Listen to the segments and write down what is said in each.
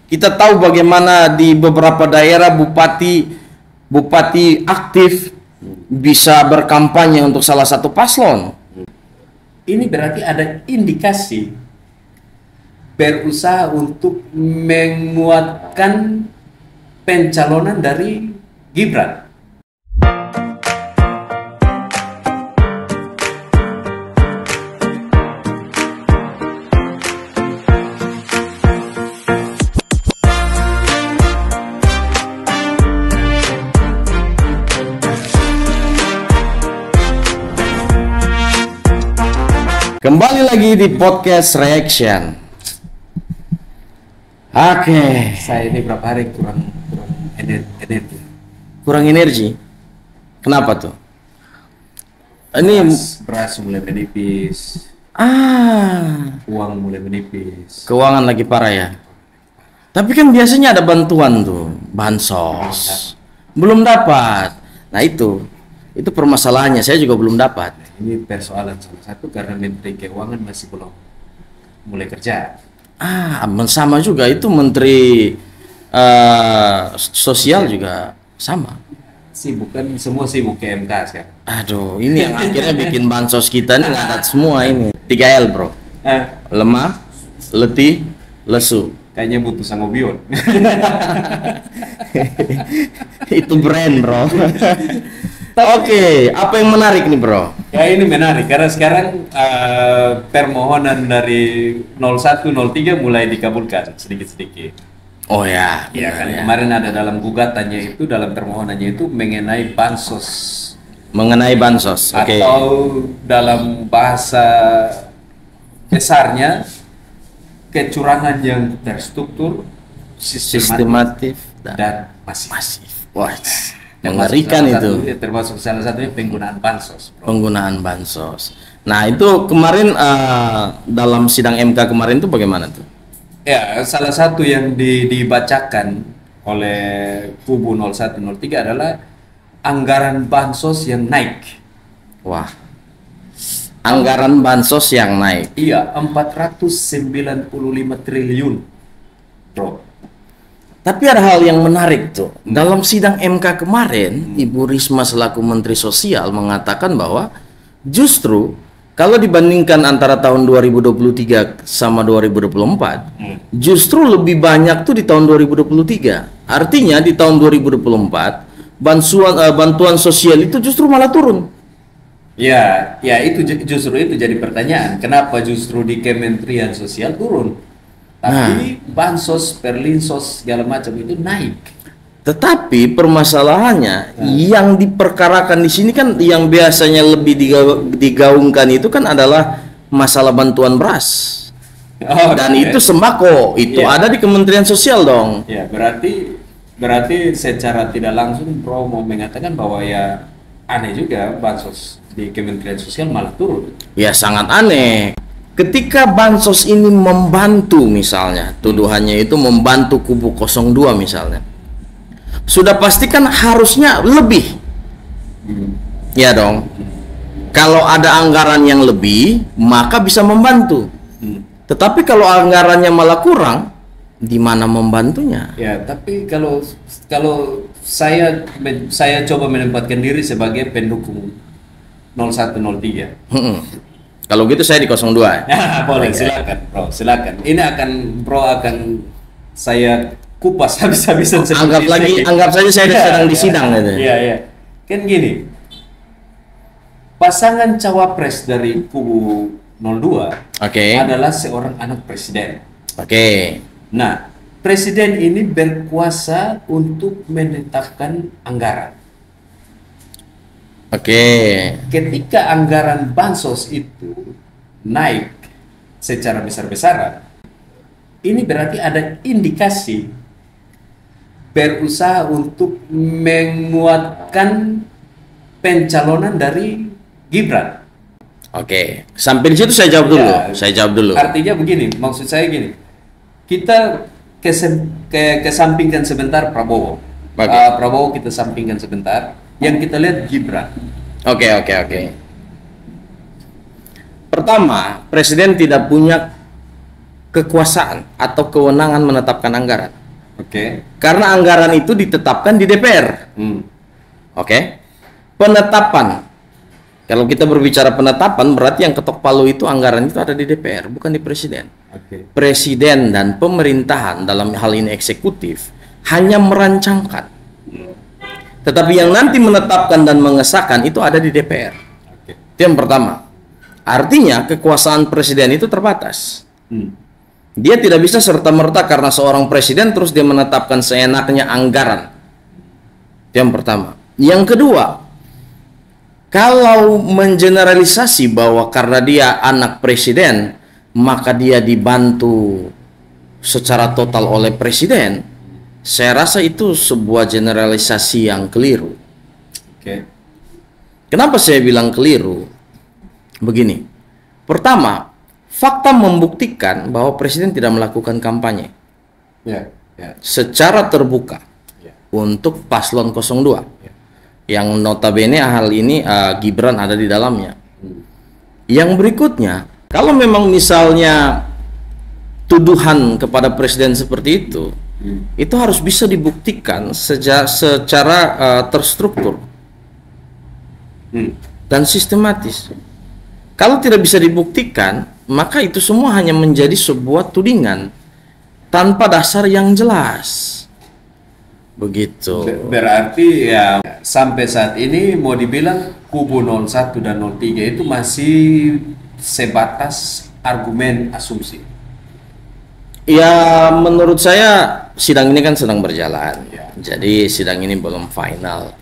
Kita tahu bagaimana di beberapa daerah bupati aktif bisa berkampanye untuk salah satu paslon. Ini berarti ada indikasi berusaha untuk menguatkan pencalonan dari Gibran. Kembali lagi di podcast Reaction. Oke. Saya ini berapa hari kurang energi. Kurang energi. Kenapa tuh? Ini Beras mulai menipis, uang mulai menipis. keuangan lagi parah ya. Tapi kan biasanya ada bantuan tuh, bansos. Belum dapat. Nah itu permasalahannya. Saya juga belum dapat. Ini persoalan salah satu karena Menteri Keuangan masih belum mulai kerja. Sama juga itu Menteri Sosial juga sama. Semua sibuk ke MK sekarang. Aduh, ini yang akhirnya bikin bansos kita nih ngadat semua ini. 3L bro. Lemah, letih, lesu. Kayaknya butuh Sangobion. Itu brand bro. Oke, apa yang menarik nih bro? Ya ini menarik karena sekarang permohonan dari 0103 mulai dikabulkan sedikit-sedikit. Oh ya, Ya kan ya. kemarin ada dalam gugatannya itu, dalam permohonannya itu mengenai bansos. Mengenai bansos, oke. Atau dalam bahasa besarnya kecurangan yang terstruktur, sistematis Sistematif dan masif. masif. Wah, mengerikan itu. Termasuk salah satunya penggunaan bansos. Bro. Penggunaan bansos. Nah itu kemarin dalam sidang MK kemarin itu bagaimana tuh? Ya, salah satu yang dibacakan oleh kubu 0103 adalah anggaran bansos yang naik. Wah, anggaran bansos yang naik. Iya, 495 triliun. Bro. Tapi ada hal yang menarik tuh. Dalam sidang MK kemarin, Ibu Risma selaku Menteri Sosial mengatakan bahwa justru kalau dibandingkan antara tahun 2023 sama 2024, justru lebih banyak tuh di tahun 2023. Artinya di tahun 2024 bantuan sosial itu justru malah turun. Ya itu justru itu jadi pertanyaan. Kenapa justru di Kementerian Sosial turun? Tapi bansos, perlinsos segala macam itu naik. Tetapi permasalahannya yang diperkarakan di sini kan yang biasanya lebih digaungkan itu kan adalah masalah bantuan beras. Dan itu sembako, itu ada di Kementerian Sosial dong. Ya, berarti secara tidak langsung Bro mau mengatakan bahwa ya aneh juga bansos di Kementerian Sosial malah turun. Ya sangat aneh. Ketika bansos ini membantu misalnya, tuduhannya itu membantu kubu 02 misalnya. Sudah pasti kan harusnya lebih. Ya dong. Kalau ada anggaran yang lebih, maka bisa membantu. Tetapi kalau anggarannya malah kurang, di mana membantunya? Ya, tapi kalau saya coba menempatkan diri sebagai pendukung 0103. Kalau gitu saya di 02. Boleh, silakan, Bro. Silakan. Ini Bro akan saya kupas habis-habisan. Anggap saja saya sedang di sidang gitu. Iya. Kan gini. Pasangan cawapres dari kubu 02 adalah seorang anak presiden. Nah, presiden ini berkuasa untuk menetapkan anggaran. Ketika anggaran bansos itu naik secara besar-besaran, ini berarti ada indikasi berusaha untuk menguatkan pencalonan dari Gibran. Sampai di situ saya jawab dulu. Artinya begini, maksud saya gini, kita kesampingkan sebentar Prabowo. Prabowo kita sampingkan sebentar. Yang kita lihat Gibran. Pertama, presiden tidak punya kekuasaan atau kewenangan menetapkan anggaran. Oke. Karena anggaran itu ditetapkan di DPR. Oke. Penetapan. Kalau kita berbicara penetapan, berarti yang ketok palu itu anggaran itu ada di DPR, bukan di presiden. Oke. Presiden dan pemerintahan dalam hal ini eksekutif hanya merancangkan. Tetapi yang nanti menetapkan dan mengesahkan itu ada di DPR. Oke. Itu yang pertama. Artinya kekuasaan presiden itu terbatas. Dia tidak bisa serta-merta karena seorang presiden terus dia menetapkan seenaknya anggaran. Itu yang pertama. Yang kedua, kalau mengeneralisasi bahwa karena dia anak presiden, maka dia dibantu secara total oleh presiden, saya rasa itu sebuah generalisasi yang keliru. Oke. Kenapa saya bilang keliru? Begini. Pertama, fakta membuktikan bahwa presiden tidak melakukan kampanye Ya. Ya. secara terbuka Ya. untuk paslon 02. Yang notabene hal ini Gibran ada di dalamnya. Yang berikutnya, kalau memang misalnya tuduhan kepada presiden seperti itu harus bisa dibuktikan secara terstruktur dan sistematis. Kalau tidak bisa dibuktikan, maka itu semua hanya menjadi sebuah tudingan tanpa dasar yang jelas. Begitu. Berarti ya sampai saat ini mau dibilang kubu 01 dan 03 itu masih sebatas argumen asumsi. Ya, menurut saya sidang ini kan sedang berjalan. Ya. Jadi sidang ini belum final.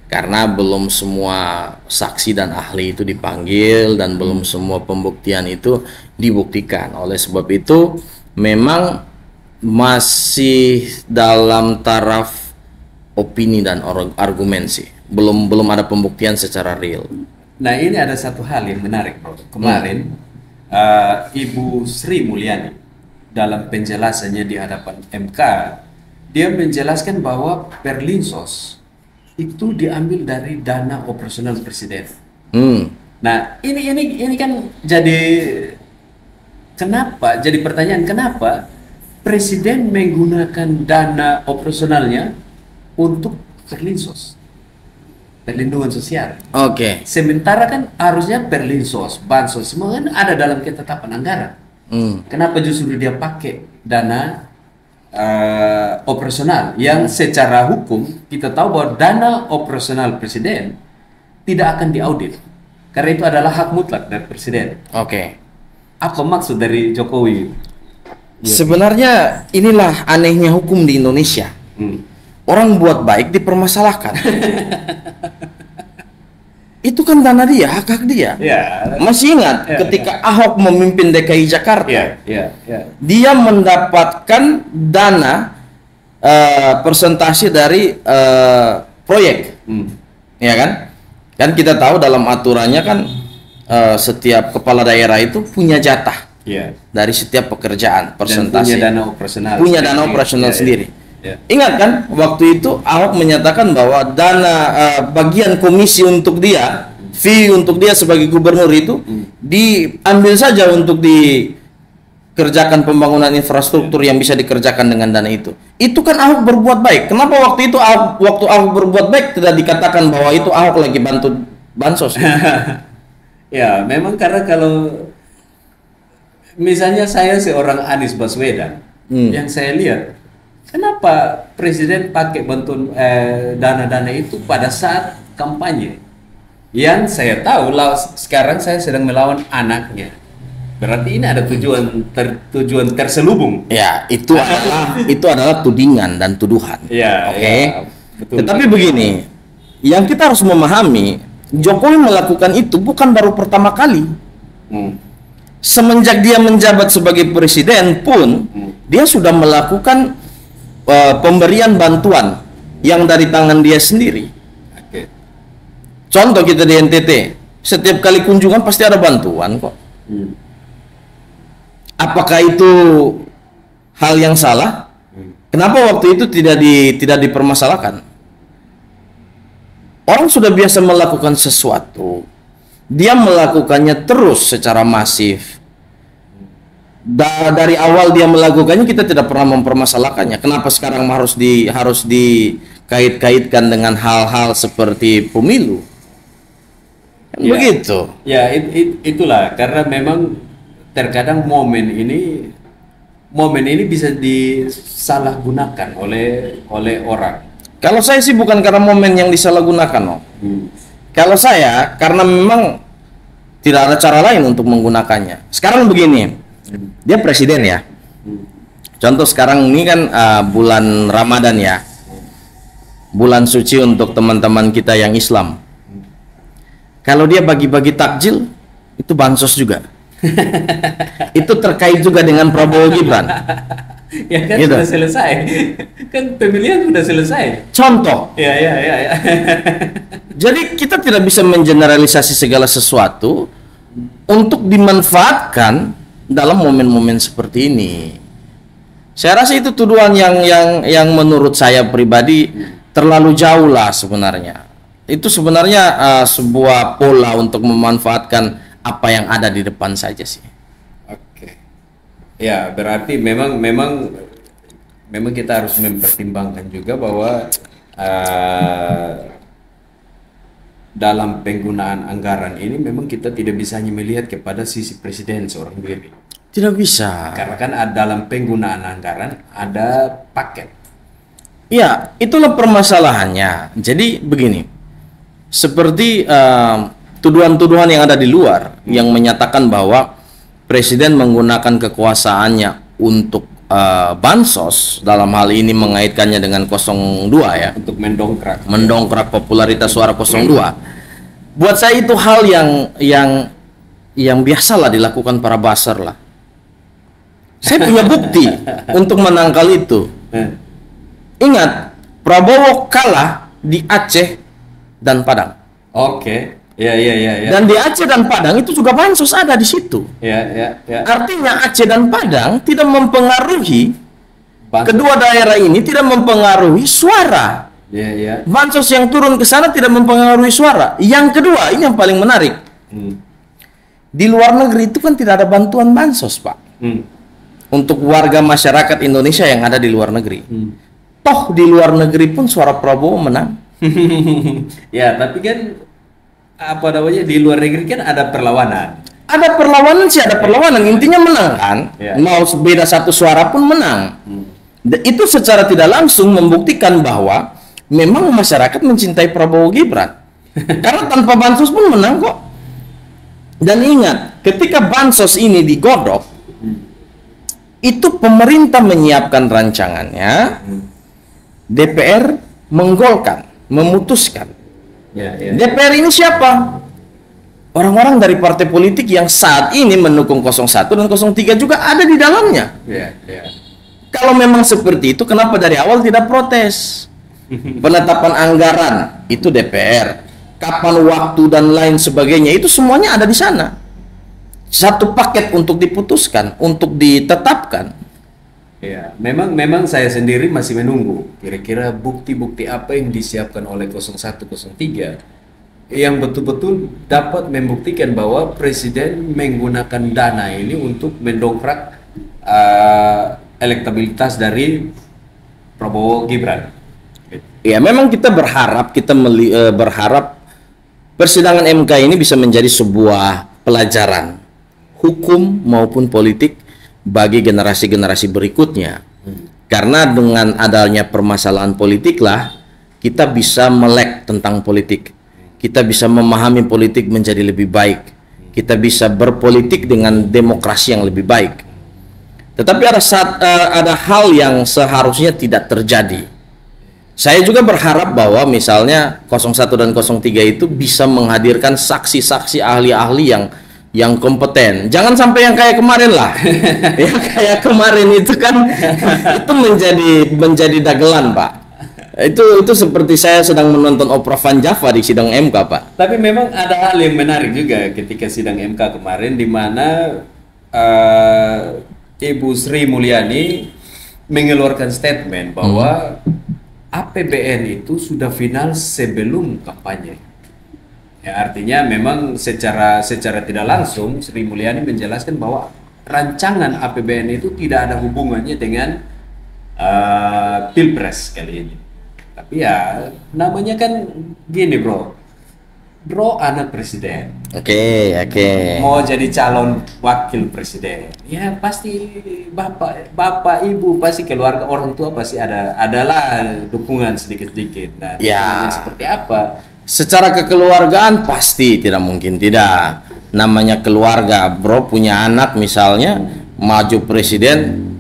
Karena belum semua saksi dan ahli itu dipanggil dan belum semua pembuktian itu dibuktikan. Oleh sebab itu memang masih dalam taraf opini dan argumen sih. Belum ada pembuktian secara real. Nah, ini ada satu hal yang menarik, bro. Kemarin Ibu Sri Mulyani dalam penjelasannya di hadapan MK, dia menjelaskan bahwa Perlinsos itu diambil dari dana operasional presiden. Nah, ini kan jadi kenapa? Jadi pertanyaan, kenapa presiden menggunakan dana operasionalnya untuk Perlinsos, perlindungan sosial? Oke. Sementara kan harusnya Perlinsos, bansos semua kan ada dalam ketetapan anggaran. Kenapa justru dia pakai dana operasional yang secara hukum kita tahu bahwa dana operasional presiden tidak akan diaudit karena itu adalah hak mutlak dari presiden. Oke. Apa maksud dari Jokowi? Sebenarnya inilah anehnya hukum di Indonesia. Orang buat baik dipermasalahkan. Itu kan dana dia, hak dia. Ya. Masih ingat ketika Ahok memimpin DKI Jakarta, dia mendapatkan dana persentase dari proyek, ya kan? Kan kita tahu dalam aturannya kan setiap kepala daerah itu punya jatah dari setiap pekerjaan, persentase. Dan punya dana operasional sendiri. Ingat kan waktu itu Ahok menyatakan bahwa dana bagian komisi untuk dia, fee untuk dia sebagai gubernur itu diambil saja untuk dikerjakan pembangunan infrastruktur yang bisa dikerjakan dengan dana itu. Itu kan Ahok berbuat baik. Kenapa waktu itu waktu Ahok berbuat baik tidak dikatakan bahwa itu Ahok lagi bantu bansos? Ya, memang karena kalau misalnya saya seorang Anies Baswedan, yang saya lihat kenapa presiden pakai bantuan dana-dana itu pada saat kampanye? Yang saya tahu sekarang saya sedang melawan anaknya. Berarti ini ada tujuan terselubung. Ya, itu adalah tudingan dan tuduhan. Ya, Oke. ya, betul. Tetapi begini, yang kita harus memahami, Jokowi melakukan itu bukan baru pertama kali. Semenjak dia menjabat sebagai presiden pun, dia sudah melakukan pemberian bantuan yang dari tangan dia sendiri. Contoh kita di NTT, setiap kali kunjungan pasti ada bantuan kok. Apakah itu hal yang salah? Kenapa waktu itu tidak dipermasalahkan? Orang sudah biasa melakukan sesuatu, dia melakukannya terus secara masif. Dari awal dia melakukannya kita tidak pernah mempermasalahkannya. Kenapa sekarang harus dikait-kaitkan dengan hal-hal seperti pemilu? Kan Ya, begitu. ya itulah karena memang terkadang momen ini bisa disalahgunakan oleh orang. Kalau saya sih bukan karena momen yang disalahgunakan, no. Kalau saya karena memang tidak ada cara lain untuk menggunakannya. Sekarang begini, dia presiden ya. Contoh sekarang ini kan bulan Ramadan ya, bulan suci untuk teman-teman kita yang Islam. Kalau dia bagi-bagi takjil, itu bansos juga. Itu terkait juga dengan Prabowo Gibran. Ya kan Gitu. sudah selesai, kan pemilihan sudah selesai. Contoh. Ya. Jadi kita tidak bisa mengeneralisasi segala sesuatu untuk dimanfaatkan dalam momen-momen seperti ini. Saya rasa itu tuduhan yang menurut saya pribadi terlalu jauh lah sebenarnya. Itu sebenarnya sebuah pola untuk memanfaatkan apa yang ada di depan saja sih. Oke. Ya, berarti memang kita harus mempertimbangkan juga bahwa dalam penggunaan anggaran ini memang kita tidak bisa hanya melihat kepada sisi presiden seorang diri. Tidak bisa. Karena kan dalam penggunaan anggaran ada paket. Ya, itulah permasalahannya. Jadi begini, seperti tuduhan-tuduhan yang ada di luar yang menyatakan bahwa presiden menggunakan kekuasaannya untuk bansos, dalam hal ini mengaitkannya dengan 02 ya, Untuk mendongkrak popularitas suara 02. Buat saya itu hal yang biasalah dilakukan para buzzer lah. Saya punya bukti untuk menangkal itu. Ingat, Prabowo kalah di Aceh dan Padang. Oke. Ya. Dan di Aceh dan Padang itu juga bansos ada di situ. Ya. Artinya Aceh dan Padang tidak mempengaruhi, Bansos. kedua daerah ini tidak mempengaruhi suara. Ya. Bansos yang turun ke sana tidak mempengaruhi suara. Yang kedua, ini yang paling menarik. Di luar negeri itu kan tidak ada bantuan bansos, Pak. Untuk warga masyarakat Indonesia yang ada di luar negeri. Toh di luar negeri pun suara Prabowo menang. Ya, tapi kan apa namanya di luar negeri kan ada perlawanan. Ada perlawanan sih, ada perlawanan. Intinya menang kan. Ya. Mau beda satu suara pun menang. Itu secara tidak langsung membuktikan bahwa memang masyarakat mencintai Prabowo Gibran. Karena tanpa bansos pun menang kok. Dan ingat, ketika bansos ini digodok, itu pemerintah menyiapkan rancangannya, DPR menggolkan, memutuskan. Ya. DPR ini siapa? Orang-orang dari partai politik yang saat ini mendukung 01 dan 03 juga ada di dalamnya. Ya. Kalau memang seperti itu, kenapa dari awal tidak protes? Penetapan anggaran itu DPR, kapan waktu dan lain sebagainya itu semuanya ada di sana. Satu paket untuk diputuskan, untuk ditetapkan. Ya, memang saya sendiri masih menunggu kira-kira bukti-bukti apa yang disiapkan oleh 01 03 yang betul-betul dapat membuktikan bahwa presiden menggunakan dana ini untuk mendongkrak elektabilitas dari Prabowo Gibran. Ya, memang kita berharap berharap persidangan MK ini bisa menjadi sebuah pelajaran hukum maupun politik bagi generasi-generasi berikutnya. Karena dengan adanya permasalahan politik lah kita bisa melek tentang politik. Kita bisa memahami politik menjadi lebih baik. Kita bisa berpolitik dengan demokrasi yang lebih baik. Tetapi ada hal yang seharusnya tidak terjadi. Saya juga berharap bahwa misalnya 01 dan 03 itu bisa menghadirkan saksi-saksi ahli-ahli yang kompeten. Jangan sampai yang kayak kemarin lah. Yang kayak kemarin itu kan itu menjadi dagelan, Pak. Itu seperti saya sedang menonton Oprah Van Java di sidang MK, Pak. Tapi memang ada hal yang menarik juga ketika sidang MK kemarin di mana Ibu Sri Mulyani mengeluarkan statement bahwa APBN itu sudah final sebelum kampanye. Ya, artinya memang secara tidak langsung Sri Mulyani menjelaskan bahwa rancangan APBN itu tidak ada hubungannya dengan Pilpres kali ini. Tapi ya namanya kan gini bro anak presiden. Oke. Mau jadi calon wakil presiden, ya pasti bapak ibu pasti keluarga orang tua pasti adalah dukungan sedikit-sedikit. Nah, ya seperti apa? Secara kekeluargaan pasti tidak mungkin tidak. Namanya keluarga, bro punya anak misalnya maju presiden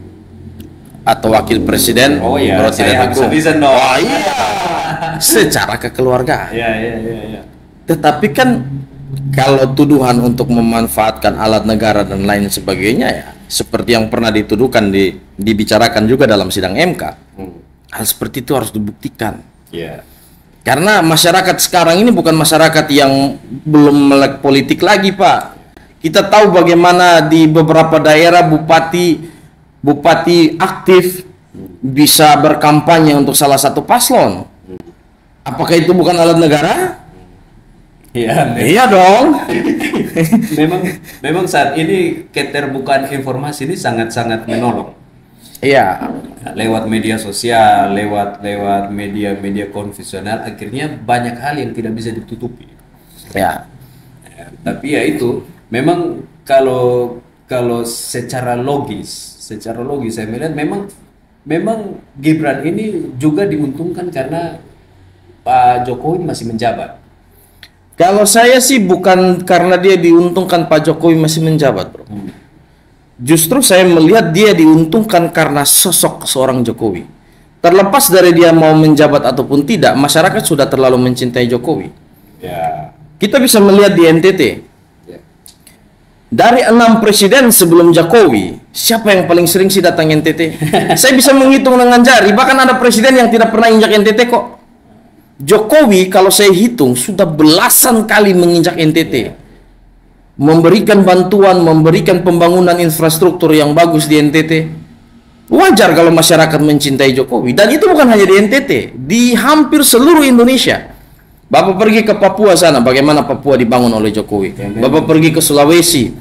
atau wakil presiden, oh iya, bro tidak dukung. Oh iya. Secara kekeluargaan. Iya. Tetapi kan kalau tuduhan untuk memanfaatkan alat negara dan lain sebagainya ya seperti yang pernah dituduhkan dibicarakan juga dalam sidang MK. Hal seperti itu harus dibuktikan. Yeah. Karena masyarakat sekarang ini bukan masyarakat yang belum melek politik lagi, Pak. Kita tahu bagaimana di beberapa daerah bupati aktif bisa berkampanye untuk salah satu paslon. Apakah itu bukan alat negara? Iya dong. memang saat ini keterbukaan informasi ini sangat-sangat menolong. Iya. Lewat media sosial, lewat media konvensional, akhirnya banyak hal yang tidak bisa ditutupi. Ya. Tapi ya itu, memang kalau secara logis saya melihat memang Gibran ini juga diuntungkan karena Pak Jokowi masih menjabat. Kalau saya sih bukan karena dia diuntungkan Pak Jokowi masih menjabat, bro. Justru saya melihat dia diuntungkan karena sosok seorang Jokowi. Terlepas dari dia mau menjabat ataupun tidak, masyarakat sudah terlalu mencintai Jokowi. Ya. Kita bisa melihat di NTT. Ya. Dari 6 presiden sebelum Jokowi, siapa yang paling sering sih datang NTT? Saya bisa menghitung dengan jari, bahkan ada presiden yang tidak pernah injak NTT kok. Jokowi kalau saya hitung sudah belasan kali menginjak NTT, memberikan bantuan, memberikan pembangunan infrastruktur yang bagus di NTT. Wajar kalau masyarakat mencintai Jokowi, dan itu bukan hanya di NTT, di hampir seluruh Indonesia. Bapak pergi ke Papua sana, bagaimana Papua dibangun oleh Jokowi. Bapak pergi ke Sulawesi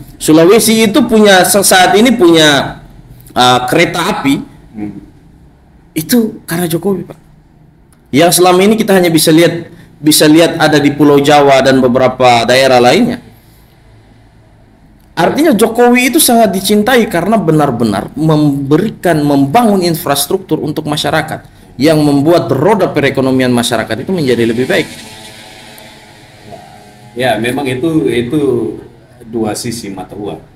itu punya saat ini punya kereta api, itu karena Jokowi, Pak. Yang selama ini kita hanya bisa lihat ada di Pulau Jawa dan beberapa daerah lainnya. Artinya Jokowi itu sangat dicintai karena benar-benar membangun infrastruktur untuk masyarakat yang membuat roda perekonomian masyarakat itu menjadi lebih baik. Ya, memang itu dua sisi mata uang.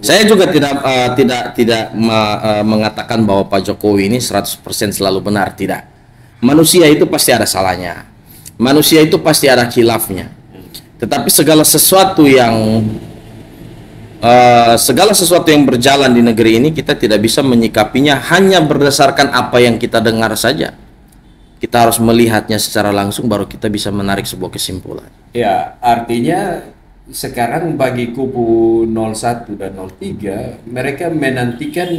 Saya juga tidak mengatakan bahwa Pak Jokowi ini 100% selalu benar, tidak. Manusia itu pasti ada salahnya. Manusia itu pasti ada khilafnya. Tetapi segala sesuatu yang berjalan di negeri ini kita tidak bisa menyikapinya hanya berdasarkan apa yang kita dengar saja. Kita harus melihatnya secara langsung baru kita bisa menarik sebuah kesimpulan. Ya, artinya sekarang bagi kubu 01 dan 03 mereka menantikan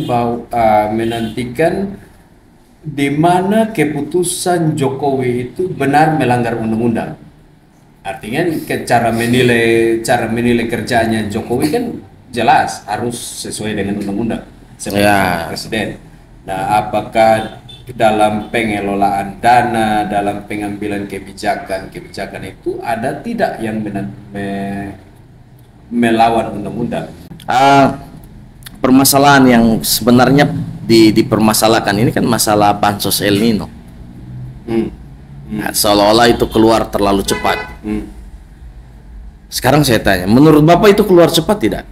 di mana keputusan Jokowi itu benar melanggar undang-undang. Artinya cara menilai kerjanya Jokowi kan jelas harus sesuai dengan undang-undang sebagai presiden. Nah, apakah dalam pengelolaan dana, dalam pengambilan kebijakan itu ada tidak yang melawan undang-undang? Permasalahan yang sebenarnya dipermasalahkan ini kan masalah bansos El Nino. Nah, seolah-olah itu keluar terlalu cepat. Sekarang saya tanya, menurut Bapak itu keluar cepat tidak?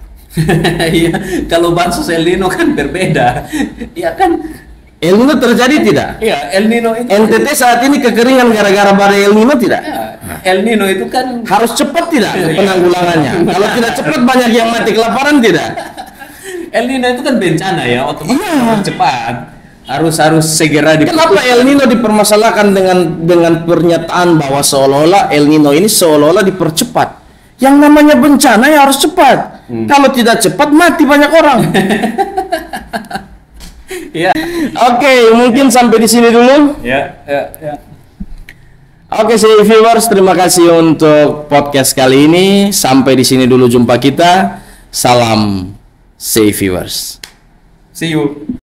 Iya, kalau bansos El Nino kan berbeda. Iya kan? El Nino terjadi tidak? Iya, El Nino itu NTT saat ini kekeringan gara-gara badai El Nino tidak? Ya, El Nino itu kan harus cepat tidak penanggulangannya? Kalau tidak cepat banyak yang mati kelaparan tidak? El Nino itu kan bencana ya, otomatis harus cepat. Harus segera Kenapa El Nino dipermasalahkan dengan pernyataan bahwa seolah-olah El Nino ini seolah-olah dipercepat? Yang namanya bencana ya harus cepat. Kalau tidak cepat mati banyak orang. Ya. Oke, mungkin sampai di sini dulu. Ya. Oke, viewers, terima kasih untuk podcast kali ini. Sampai di sini dulu jumpa kita. Salam, say viewers. See you.